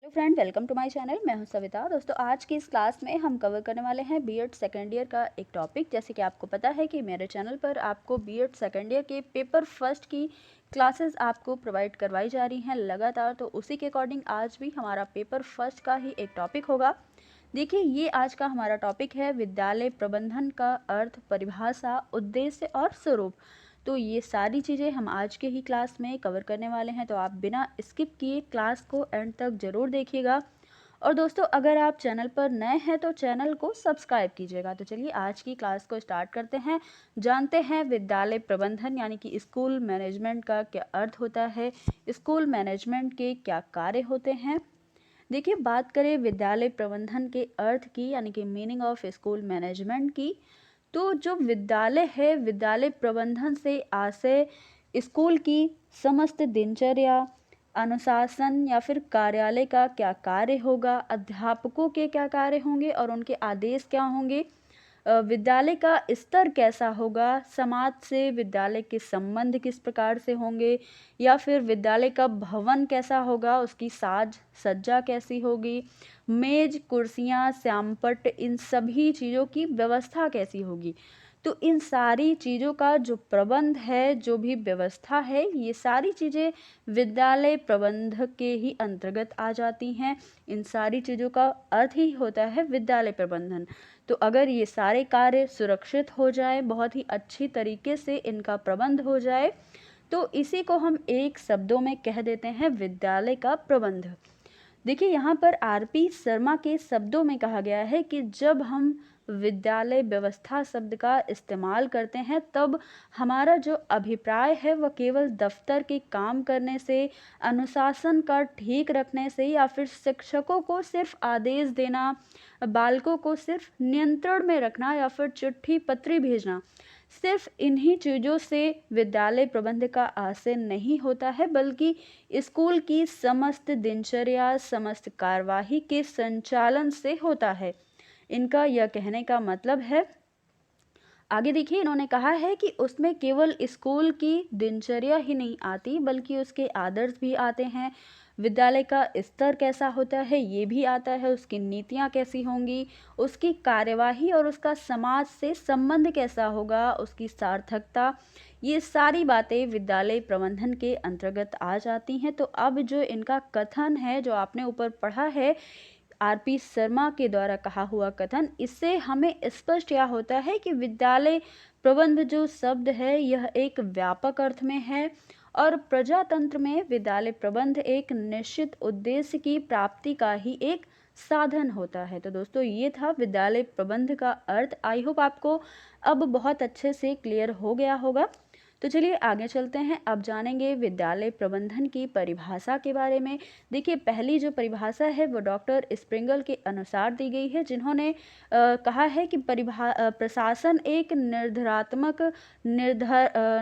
Friend, welcome to my channel. मैं हूं सविता। दोस्तों, आज की इस क्लास में हम कवर करने वाले हैं बीएड सेकेंड ईयर का एक टॉपिक। जैसे कि आपको पता है कि मेरे चैनल पर आपको बीएड सेकेंड ईयर के पेपर फर्स्ट की क्लासेस आपको प्रोवाइड करवाई जा रही हैं लगातार। तो उसी के अकॉर्डिंग आज भी हमारा पेपर फर्स्ट का ही एक टॉपिक होगा। देखिए, ये आज का हमारा टॉपिक है विद्यालय प्रबंधन का अर्थ, परिभाषा, उद्देश्य और स्वरूप। तो ये सारी चीज़ें हम आज के ही क्लास में कवर करने वाले हैं, तो आप बिना स्किप किए क्लास को एंड तक ज़रूर देखिएगा। और दोस्तों, अगर आप चैनल पर नए हैं तो चैनल को सब्सक्राइब कीजिएगा। तो चलिए आज की क्लास को स्टार्ट करते हैं। जानते हैं विद्यालय प्रबंधन यानी कि स्कूल मैनेजमेंट का क्या अर्थ होता है, स्कूल मैनेजमेंट के क्या कार्य होते हैं। देखिए, बात करें विद्यालय प्रबंधन के अर्थ की यानी कि मीनिंग ऑफ स्कूल मैनेजमेंट की, तो जो विद्यालय है, विद्यालय प्रबंधन से आशय स्कूल की समस्त दिनचर्या, अनुशासन या फिर कार्यालय का क्या कार्य होगा, अध्यापकों के क्या कार्य होंगे और उनके आदेश क्या होंगे, विद्यालय का स्तर कैसा होगा, समाज से विद्यालय के संबंध किस प्रकार से होंगे, या फिर विद्यालय का भवन कैसा होगा, उसकी साज सज्जा कैसी होगी, मेज कुर्सियाँ श्यामपट्ट, इन सभी चीज़ों की व्यवस्था कैसी होगी। तो इन सारी चीज़ों का जो प्रबंध है, जो भी व्यवस्था है, ये सारी चीज़ें विद्यालय प्रबंधक के ही अंतर्गत आ जाती हैं। इन सारी चीज़ों का अर्थ ही होता है विद्यालय प्रबंधन। तो अगर ये सारे कार्य सुरक्षित हो जाए, बहुत ही अच्छी तरीके से इनका प्रबंध हो जाए, तो इसी को हम एक शब्दों में कह देते हैं विद्यालय का प्रबंध। देखिए, यहाँ पर आरपी शर्मा के शब्दों में कहा गया है कि जब हम विद्यालय व्यवस्था शब्द का इस्तेमाल करते हैं, तब हमारा जो अभिप्राय है वह केवल दफ्तर के काम करने से, अनुशासन का ठीक रखने से, या फिर शिक्षकों को सिर्फ आदेश देना, बालकों को सिर्फ नियंत्रण में रखना, या फिर चिट्ठी पत्री भेजना, सिर्फ इन्हीं चीज़ों से विद्यालय प्रबंध का आशय नहीं होता है, बल्कि स्कूल की समस्त दिनचर्या, समस्त कार्यवाही के संचालन से होता है। इनका यह कहने का मतलब है। आगे देखिए, इन्होंने कहा है कि उसमें केवल स्कूल की दिनचर्या ही नहीं आती, बल्कि उसके आदर्श भी आते हैं। विद्यालय का स्तर कैसा होता है ये भी आता है, उसकी नीतियाँ कैसी होंगी, उसकी कार्यवाही और उसका समाज से संबंध कैसा होगा, उसकी सार्थकता, ये सारी बातें विद्यालय प्रबंधन के अंतर्गत आ जाती हैं। तो अब जो इनका कथन है, जो आपने ऊपर पढ़ा है, आरपी शर्मा के द्वारा कहा हुआ कथन, इससे हमें स्पष्ट यह होता है कि विद्यालय प्रबंध जो शब्द है यह एक व्यापक अर्थ में है, और प्रजातंत्र में विद्यालय प्रबंध एक निश्चित उद्देश्य की प्राप्ति का ही एक साधन होता है। तो दोस्तों, ये था विद्यालय प्रबंध का अर्थ। आई होप आपको अब बहुत अच्छे से क्लियर हो गया होगा। तो चलिए आगे चलते हैं। अब जानेंगे विद्यालय प्रबंधन की परिभाषा के बारे में। देखिए, पहली जो परिभाषा है वो डॉक्टर स्प्रिंगल के अनुसार दी गई है, जिन्होंने कहा है कि प्रशासन एक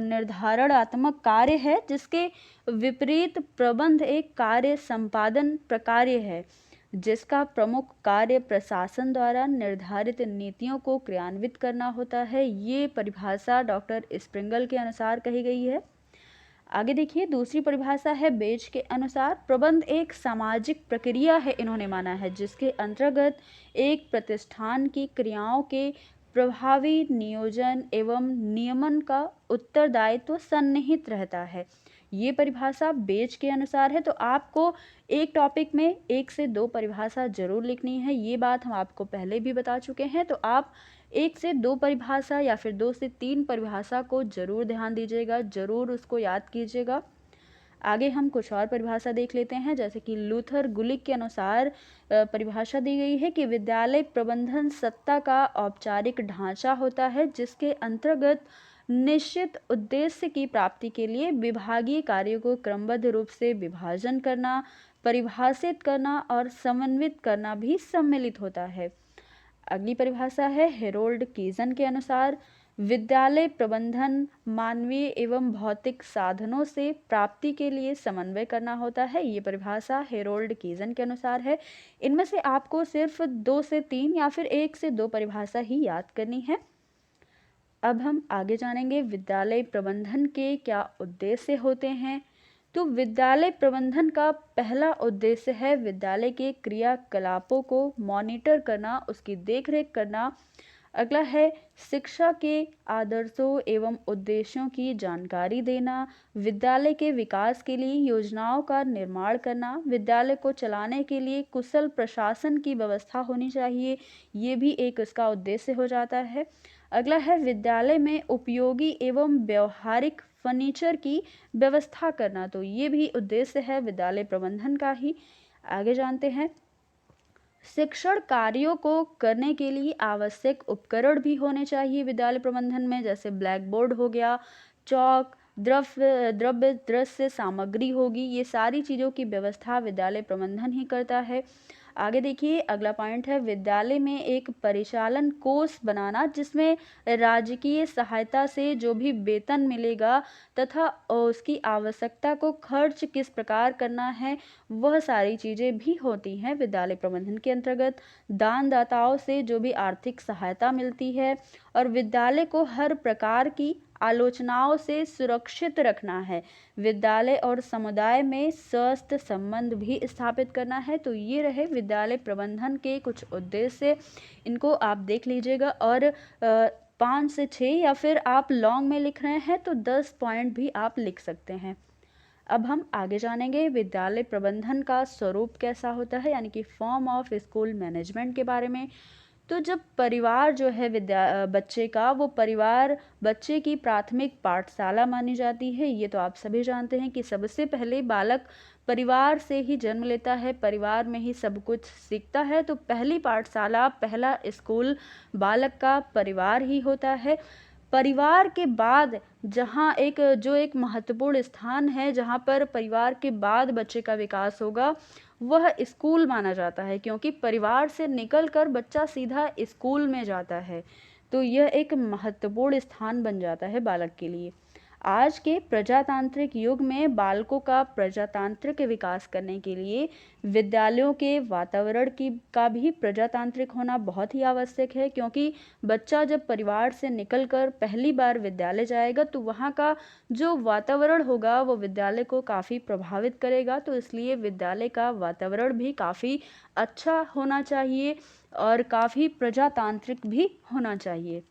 निर्धारणात्मक कार्य है, जिसके विपरीत प्रबंध एक कार्य संपादन प्रकार्य है, जिसका प्रमुख कार्य प्रशासन द्वारा निर्धारित नीतियों को क्रियान्वित करना होता है। ये परिभाषा डॉक्टर स्प्रिंगल के अनुसार कही गई है। आगे देखिए, दूसरी परिभाषा है बेज के अनुसार, प्रबंध एक सामाजिक प्रक्रिया है, इन्होंने माना है, जिसके अंतर्गत एक प्रतिष्ठान की क्रियाओं के प्रभावी नियोजन एवं नियमन का उत्तरदायित्व सन्निहित रहता है। ये परिभाषा बेज के अनुसार है। तो आपको एक टॉपिक में 1 से 2 परिभाषा जरूर लिखनी है। ये बात हम आपको पहले भी बता चुके हैं, तो आप 1 से 2 परिभाषा या फिर 2 से 3 परिभाषा को जरूर ध्यान दीजिएगा, जरूर उसको याद कीजिएगा। आगे हम कुछ और परिभाषा देख लेते हैं। जैसे कि लूथर गुलिक के अनुसार परिभाषा दी गई है कि विद्यालय प्रबंधन सत्ता का औपचारिक ढांचा होता है, जिसके अंतर्गत निश्चित उद्देश्य की प्राप्ति के लिए विभागीय कार्यों को क्रमबद्ध रूप से विभाजन करना, परिभाषित करना और समन्वित करना भी सम्मिलित होता है। अगली परिभाषा है हेरोल्ड कीजन के अनुसार, विद्यालय प्रबंधन मानवीय एवं भौतिक साधनों से प्राप्ति के लिए समन्वय करना होता है। ये परिभाषा हेरोल्ड कीजन के अनुसार है। इनमें से आपको सिर्फ 2 से 3 या फिर 1 से 2 परिभाषा ही याद करनी है। अब हम आगे जानेंगे विद्यालय प्रबंधन के क्या उद्देश्य होते हैं। तो विद्यालय प्रबंधन का पहला उद्देश्य है विद्यालय के क्रियाकलापों को मॉनिटर करना, उसकी देखरेख करना। अगला है शिक्षा के आदर्शों एवं उद्देश्यों की जानकारी देना, विद्यालय के विकास के लिए योजनाओं का निर्माण करना, विद्यालय को चलाने के लिए कुशल प्रशासन की व्यवस्था होनी चाहिए, ये भी एक इसका उद्देश्य हो जाता है। अगला है विद्यालय में उपयोगी एवं व्यवहारिक फर्नीचर की व्यवस्था करना, तो ये भी उद्देश्य है विद्यालय प्रबंधन का ही। आगे जानते हैं, शिक्षण कार्यों को करने के लिए आवश्यक उपकरण भी होने चाहिए विद्यालय प्रबंधन में, जैसे ब्लैक बोर्ड हो गया, चौक, द्रव्य दृश्य सामग्री होगी, ये सारी चीज़ों की व्यवस्था विद्यालय प्रबंधन ही करता है। आगे देखिए, अगला पॉइंट है विद्यालय में एक परिचालन कोष बनाना, जिसमें राजकीय सहायता से जो भी वेतन मिलेगा तथा उसकी आवश्यकता को खर्च किस प्रकार करना है, वह सारी चीज़ें भी होती हैं विद्यालय प्रबंधन के अंतर्गत। दानदाताओं से जो भी आर्थिक सहायता मिलती है, और विद्यालय को हर प्रकार की आलोचनाओं से सुरक्षित रखना है, विद्यालय और समुदाय में स्वस्थ संबंध भी स्थापित करना है। तो ये रहे विद्यालय प्रबंधन के कुछ उद्देश्य, इनको आप देख लीजिएगा। और 5 से 6 या फिर आप लॉन्ग में लिख रहे हैं तो 10 पॉइंट भी आप लिख सकते हैं। अब हम आगे जानेंगे विद्यालय प्रबंधन का स्वरूप कैसा होता है, यानी कि फॉर्म ऑफ स्कूल मैनेजमेंट के बारे में। तो जब परिवार जो है बच्चे का, वो परिवार बच्चे की प्राथमिक पाठशाला मानी जाती है। ये तो आप सभी जानते हैं कि सबसे पहले बालक परिवार से ही जन्म लेता है, परिवार में ही सब कुछ सीखता है। तो पहली पाठशाला, पहला स्कूल बालक का परिवार ही होता है। परिवार के बाद जहाँ एक महत्वपूर्ण स्थान है, जहाँ पर परिवार के बाद बच्चे का विकास होगा, वह स्कूल माना जाता है, क्योंकि परिवार से निकलकर बच्चा सीधा स्कूल में जाता है। तो यह एक महत्वपूर्ण स्थान बन जाता है बालक के लिए। आज के प्रजातांत्रिक युग में बालकों का प्रजातांत्रिक विकास करने के लिए विद्यालयों के वातावरण का भी प्रजातांत्रिक होना बहुत ही आवश्यक है, क्योंकि बच्चा जब परिवार से निकलकर पहली बार विद्यालय जाएगा तो वहाँ का जो वातावरण होगा वो विद्यालय को काफ़ी प्रभावित करेगा। तो इसलिए विद्यालय का वातावरण भी काफ़ी अच्छा होना चाहिए और काफ़ी प्रजातांत्रिक भी होना चाहिए।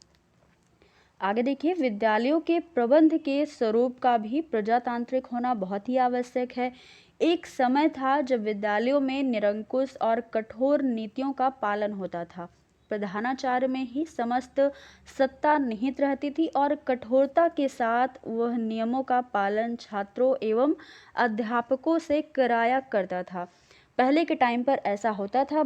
आगे देखिए, विद्यालयों के प्रबंध के स्वरूप का भी प्रजातांत्रिक होना बहुत ही आवश्यक है। एक समय था जब विद्यालयों में निरंकुश और कठोर नीतियों का पालन होता था। प्रधानाचार्य में ही समस्त सत्ता निहित रहती थी और कठोरता के साथ वह नियमों का पालन छात्रों एवं अध्यापकों से कराया करता था। पहले के टाइम पर ऐसा होता था,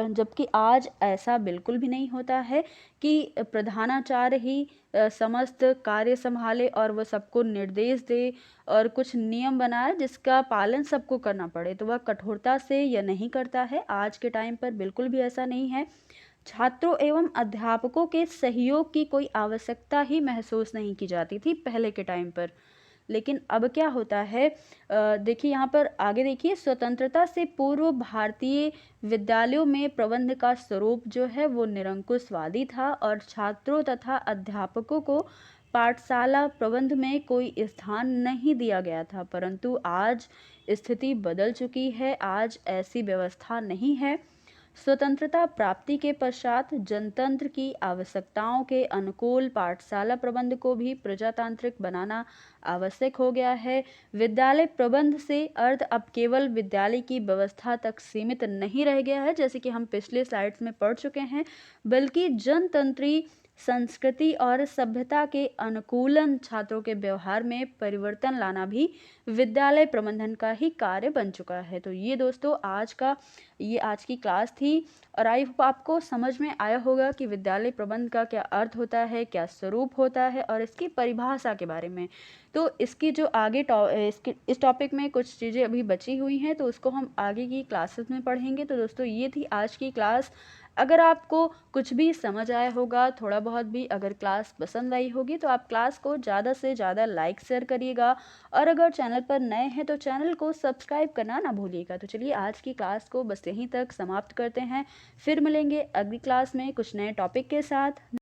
जबकि आज ऐसा बिल्कुल भी नहीं होता है कि प्रधानाचार्य ही समस्त कार्य संभाले और वह सबको निर्देश दे और कुछ नियम बनाए जिसका पालन सबको करना पड़े। तो वह कठोरता से यह नहीं करता है। आज के टाइम पर बिल्कुल भी ऐसा नहीं है। छात्रों एवं अध्यापकों के सहयोग की कोई आवश्यकता ही महसूस नहीं की जाती थी पहले के टाइम पर। लेकिन अब क्या होता है, देखिए यहाँ पर आगे देखिए, स्वतंत्रता से पूर्व भारतीय विद्यालयों में प्रबंध का स्वरूप जो है वो निरंकुशवादी था और छात्रों तथा अध्यापकों को पाठशाला प्रबंध में कोई स्थान नहीं दिया गया था। परंतु आज स्थिति बदल चुकी है, आज ऐसी व्यवस्था नहीं है। स्वतंत्रता प्राप्ति के पश्चात जनतंत्र की आवश्यकताओं के अनुकूल पाठशाला प्रबंध को भी प्रजातांत्रिक बनाना आवश्यक हो गया है। विद्यालय प्रबंध से अर्थ अब केवल विद्यालय की व्यवस्था तक सीमित नहीं रह गया है, जैसे कि हम पिछले स्लाइड्स में पढ़ चुके हैं, बल्कि जनतंत्री संस्कृति और सभ्यता के अनुकूलन, छात्रों के व्यवहार में परिवर्तन लाना भी विद्यालय प्रबंधन का ही कार्य बन चुका है। तो ये दोस्तों आज की क्लास थी और आई होप आपको समझ में आया होगा कि विद्यालय प्रबंध का क्या अर्थ होता है, क्या स्वरूप होता है और इसकी परिभाषा के बारे में। तो इसकी जो आगे इस टॉपिक में कुछ चीज़ें अभी बची हुई हैं तो उसको हम आगे की क्लासेस में पढ़ेंगे। तो दोस्तों ये थी आज की क्लास। अगर आपको कुछ भी समझ आया होगा, थोड़ा बहुत भी अगर क्लास पसंद आई होगी तो आप क्लास को ज़्यादा से ज़्यादा लाइक शेयर करिएगा और अगर चैनल पर नए हैं तो चैनल को सब्सक्राइब करना ना भूलिएगा। तो चलिए आज की क्लास को बस यहीं तक समाप्त करते हैं, फिर मिलेंगे अगली क्लास में कुछ नए टॉपिक के साथ।